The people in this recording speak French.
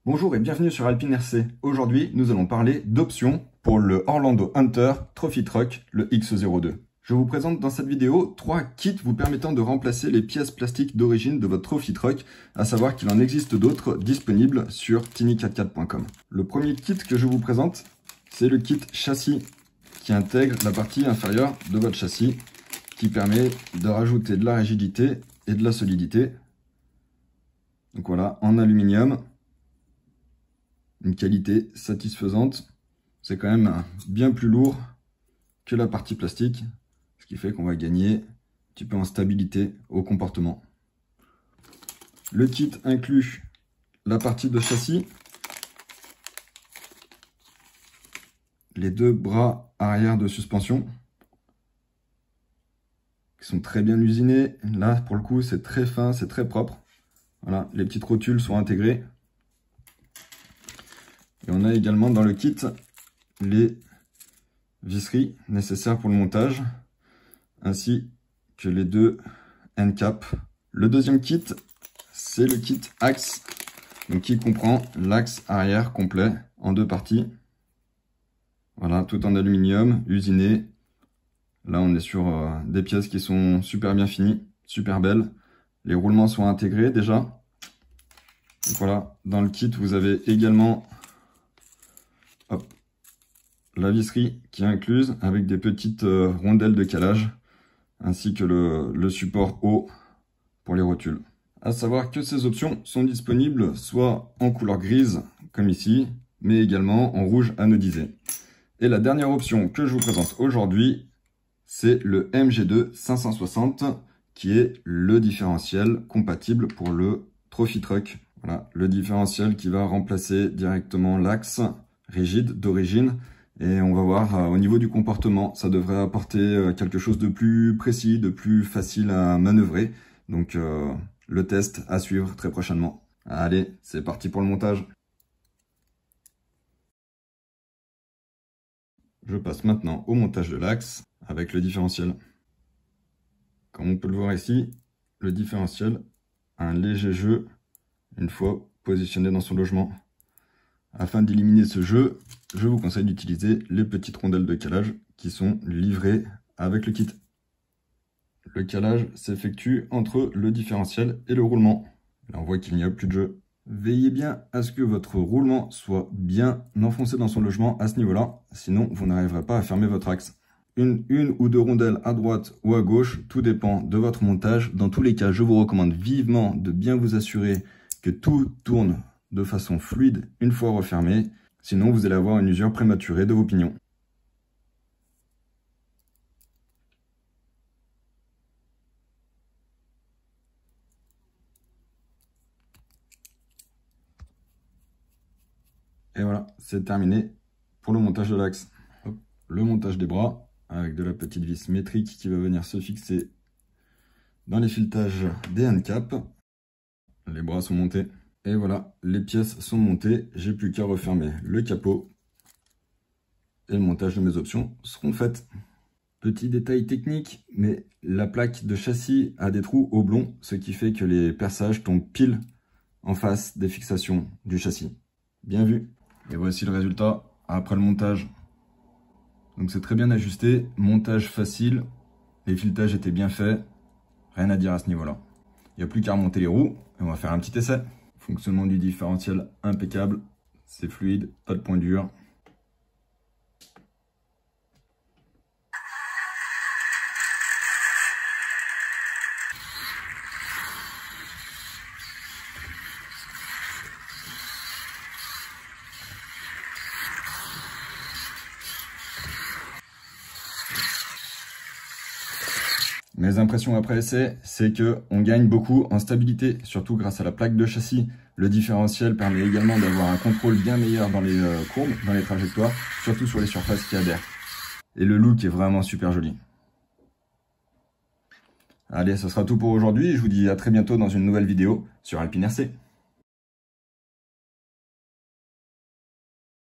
Bonjour et bienvenue sur Alpine RC. Aujourd'hui, nous allons parler d'options pour le Orlando Hunter Trophy Truck, le X02. Je vous présente dans cette vidéo 3 kits vous permettant de remplacer les pièces plastiques d'origine de votre Trophy Truck, à savoir qu'il en existe d'autres disponibles sur tiny44.com. Le premier kit que je vous présente, c'est le kit châssis qui intègre la partie inférieure de votre châssis qui permet de rajouter de la rigidité et de la solidité. Donc voilà, en aluminium, une qualité satisfaisante. C'est quand même bien plus lourd que la partie plastique, ce qui fait qu'on va gagner un petit peu en stabilité au comportement. Le kit inclut la partie de châssis, les deux bras arrière de suspension, qui sont très bien usinés. Là, pour le coup, c'est très fin, c'est très propre. Voilà, les petites rotules sont intégrées. Et on a également dans le kit les visseries nécessaires pour le montage, ainsi que les deux end caps. Le deuxième kit, c'est le kit axe, donc qui comprend l'axe arrière complet en deux parties. Voilà, tout en aluminium, usiné. Là, on est sur des pièces qui sont super bien finies, super belles. Les roulements sont intégrés déjà. Donc voilà, dans le kit, vous avez également la visserie qui est incluse avec des petites rondelles de calage, ainsi que le support haut pour les rotules. À savoir que ces options sont disponibles soit en couleur grise, comme ici, mais également en rouge anodisé. Et la dernière option que je vous présente aujourd'hui, c'est le MG2 560, qui est le différentiel compatible pour le Trophy Truck. Voilà, le différentiel qui va remplacer directement l'axe rigide d'origine. Et on va voir au niveau du comportement, ça devrait apporter quelque chose de plus précis, de plus facile à manœuvrer. Donc le test à suivre très prochainement. Allez, c'est parti pour le montage. Je passe maintenant au montage de l'axe avec le différentiel. Comme on peut le voir ici, le différentiel a un léger jeu une fois positionné dans son logement. Afin d'éliminer ce jeu, je vous conseille d'utiliser les petites rondelles de calage qui sont livrées avec le kit. Le calage s'effectue entre le différentiel et le roulement. Là, on voit qu'il n'y a plus de jeu. Veillez bien à ce que votre roulement soit bien enfoncé dans son logement à ce niveau-là, sinon vous n'arriverez pas à fermer votre axe. Une ou deux rondelles à droite ou à gauche, tout dépend de votre montage. Dans tous les cas, je vous recommande vivement de bien vous assurer que tout tourne de façon fluide une fois refermé, sinon vous allez avoir une usure prématurée de vos pignons. Et voilà, c'est terminé pour le montage de l'axe. Le montage des bras avec de la petite vis métrique qui va venir se fixer dans les filetages des end caps. Les bras sont montés. Et voilà, les pièces sont montées. J'ai plus qu'à refermer le capot. Et le montage de mes options seront faites. Petit détail technique, mais la plaque de châssis a des trous oblongs, ce qui fait que les perçages tombent pile en face des fixations du châssis. Bien vu. Et voici le résultat après le montage. Donc c'est très bien ajusté, montage facile, les filetages étaient bien faits, rien à dire à ce niveau-là. Il n'y a plus qu'à remonter les roues et on va faire un petit essai. Fonctionnement du différentiel impeccable, c'est fluide, pas de point dur. Mes impressions après essai, c'est que on gagne beaucoup en stabilité, surtout grâce à la plaque de châssis. Le différentiel permet également d'avoir un contrôle bien meilleur dans les courbes, dans les trajectoires, surtout sur les surfaces qui adhèrent. Et le look est vraiment super joli. Allez, ce sera tout pour aujourd'hui. Je vous dis à très bientôt dans une nouvelle vidéo sur Alpine RC.